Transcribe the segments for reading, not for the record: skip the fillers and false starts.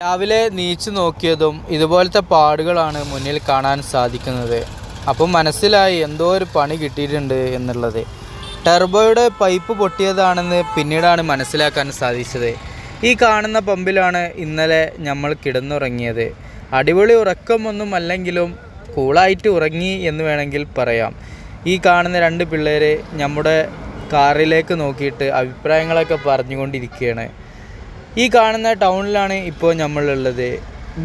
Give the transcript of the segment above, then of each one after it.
രാവിലെ നീച്ചു നോക്കിയതും ഇതുപോലത്തെ പാടുകളാണ് മുന്നിൽ കാണാൻ സാധിക്കുന്നത്. അപ്പം മനസ്സിലായി എന്തോ ഒരു പണി കിട്ടിയിട്ടുണ്ട് എന്നുള്ളത്. ടർബോയുടെ പൈപ്പ് പൊട്ടിയതാണെന്ന് പിന്നീടാണ് മനസ്സിലാക്കാൻ സാധിച്ചത്. ഈ കാണുന്ന പമ്പിലാണ് ഇന്നലെ നമ്മൾ കിടന്നുറങ്ങിയത്. അടിപൊളി ഉറക്കമൊന്നും അല്ലെങ്കിലും കൂളായിട്ട് ഉറങ്ങി എന്ന് വേണമെങ്കിൽ പറയാം. ഈ കാണുന്ന രണ്ട് പിള്ളേർ നമ്മുടെ കാറിലേക്ക് നോക്കിയിട്ട് അഭിപ്രായങ്ങളൊക്കെ പറഞ്ഞുകൊണ്ടിരിക്കുകയാണ്. ഈ കാണുന്ന ടൗണിലാണ് ഇപ്പോൾ നമ്മളുള്ളത്.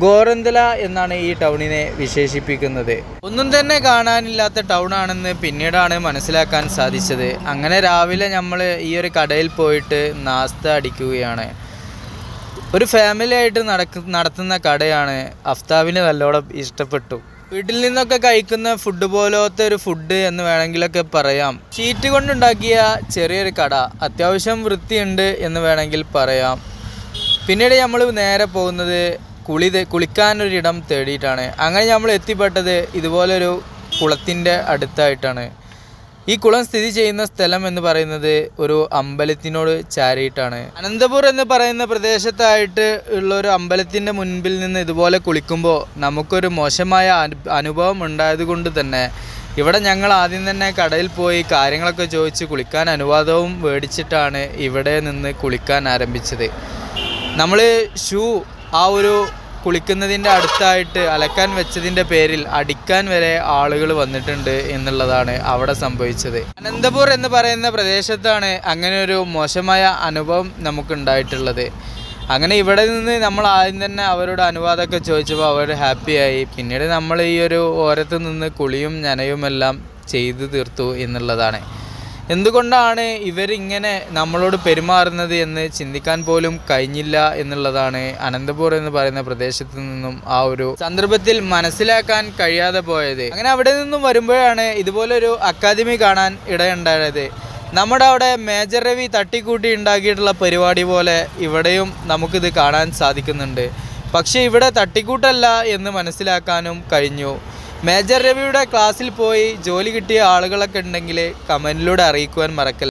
ഗോറന്തല എന്നാണ് ഈ ടൗണിനെ വിശേഷിപ്പിക്കുന്നത്. ഒന്നും തന്നെ കാണാനില്ലാത്ത ടൗണാണെന്ന് പിന്നീടാണ് മനസ്സിലാക്കാൻ സാധിച്ചത്. അങ്ങനെ രാവിലെ നമ്മൾ ഈ ഒരു കടയിൽ പോയിട്ട് നാസ്ത അടിക്കുകയാണ്. ഒരു ഫാമിലി ആയിട്ട് നടത്തുന്ന കടയാണ്. അഫ്താബിന് നല്ലോണം ഇഷ്ടപ്പെട്ടു. വീട്ടിൽ നിന്നൊക്കെ കഴിക്കുന്ന ഫുഡ് പോലത്തെ ഒരു ഫുഡ് എന്ന് വേണമെങ്കിലൊക്കെ പറയാം. ഷീറ്റ് കൊണ്ടുണ്ടാക്കിയ ചെറിയൊരു കട, അത്യാവശ്യം വൃത്തിയുണ്ട് എന്ന് വേണമെങ്കിൽ പറയാം. പിന്നീട് നമ്മൾ നേരെ പോകുന്നത് കുളിക്കാനൊരിടം തേടിയിട്ടാണ്. അങ്ങനെ നമ്മൾ എത്തിപ്പെട്ടത് ഇതുപോലൊരു കുളത്തിൻ്റെ അടുത്തായിട്ടാണ്. ഈ കുളം സ്ഥിതി ചെയ്യുന്ന സ്ഥലം എന്ന് പറയുന്നത് ഒരു അമ്പലത്തിനോട് ചാരിയിട്ടാണ്. അനന്തപുർ എന്ന് പറയുന്ന പ്രദേശത്തായിട്ട് ഉള്ള ഒരു അമ്പലത്തിൻ്റെ മുൻപിൽ നിന്ന് ഇതുപോലെ കുളിക്കുമ്പോൾ നമുക്കൊരു മോശമായ അനുഭവം ഉണ്ടായത് കൊണ്ട് തന്നെ ഇവിടെ ഞങ്ങൾ ആദ്യം തന്നെ കടയിൽ പോയി കാര്യങ്ങളൊക്കെ ചോദിച്ച് കുളിക്കാൻ അനുവാദവും മേടിച്ചിട്ടാണ് ഇവിടെ നിന്ന് കുളിക്കാൻ ആരംഭിച്ചത്. നമ്മൾ ഷൂ ആ ഒരു കുളിക്കുന്നതിൻ്റെ അടുത്തായിട്ട് അലക്കാൻ വെച്ചതിൻ്റെ പേരിൽ അടിക്കാൻ വരെ ആളുകൾ വന്നിട്ടുണ്ട് എന്നുള്ളതാണ് അവിടെ സംഭവിച്ചത്. അനന്തപുർ എന്ന് പറയുന്ന പ്രദേശത്താണ് അങ്ങനെ ഒരു മോശമായ അനുഭവം നമുക്കുണ്ടായിട്ടുള്ളത്. അങ്ങനെ ഇവിടെ നിന്ന് നമ്മൾ ആദ്യം തന്നെ അവരോട് അനുവാദമൊക്കെ ചോദിച്ചപ്പോൾ അവർ ഹാപ്പിയായി. പിന്നീട് നമ്മൾ ഈ ഒരു ഓരത്ത് നിന്ന് കുളിയും നനയുമെല്ലാം ചെയ്തു തീർത്തു എന്നുള്ളതാണ്. എന്തുകൊണ്ടാണ് ഇവരിങ്ങനെ നമ്മളോട് പെരുമാറുന്നത് എന്ന് ചിന്തിക്കാൻ പോലും കഴിഞ്ഞില്ല എന്നുള്ളതാണ് അനന്തപുർ എന്ന് പറയുന്ന പ്രദേശത്ത് നിന്നും ആ ഒരു സന്ദർഭത്തിൽ മനസ്സിലാക്കാൻ കഴിയാതെ പോയത്. അങ്ങനെ അവിടെ നിന്നും വരുമ്പോഴാണ് ഇതുപോലൊരു അക്കാദമി കാണാൻ ഇടയുണ്ടായത്. നമ്മുടെ അവിടെ മേജർ രവി തട്ടിക്കൂട്ടി ഉണ്ടാക്കിയിട്ടുള്ള പരിപാടി പോലെ ഇവിടെയും നമുക്കിത് കാണാൻ സാധിക്കുന്നുണ്ട്. പക്ഷേ ഇവിടെ തട്ടിക്കൂട്ടല്ല എന്ന് മനസ്സിലാക്കാനും കഴിഞ്ഞു. മേജർ രവിയുടെ ക്ലാസ്സിൽ പോയി ജോലി കിട്ടിയ ആളുകളൊക്കെ ഉണ്ടെങ്കിൽ കമൻറ്റിലൂടെ അറിയിക്കുവാൻ മറക്കല്ല.